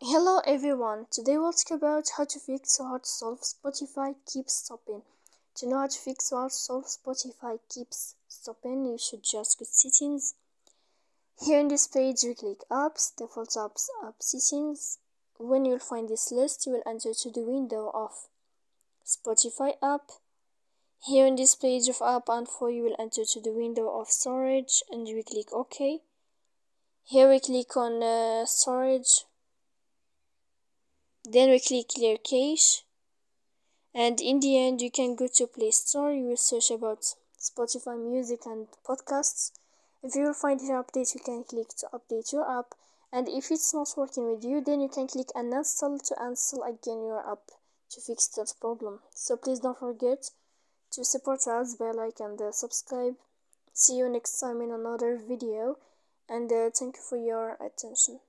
Hello everyone, today we'll talk about how to fix or how to solve Spotify keeps stopping. To know how to fix or how to solve Spotify keeps stopping, you should just go to settings. Here in this page we click apps, default apps, app settings. When you'll find this list, you will enter to the window of Spotify app. Here in this page of app info, you will enter to the window of storage and we click OK. Here we click on storage. Then we click clear cache, and in the end you can go to Play Store. You will search about Spotify music and podcasts. If you will find here update, you can click to update your app, and if it's not working with you, then you can click uninstall to install again your app to fix that problem. So please don't forget to support us by like and subscribe. See you next time in another video, and thank you for your attention.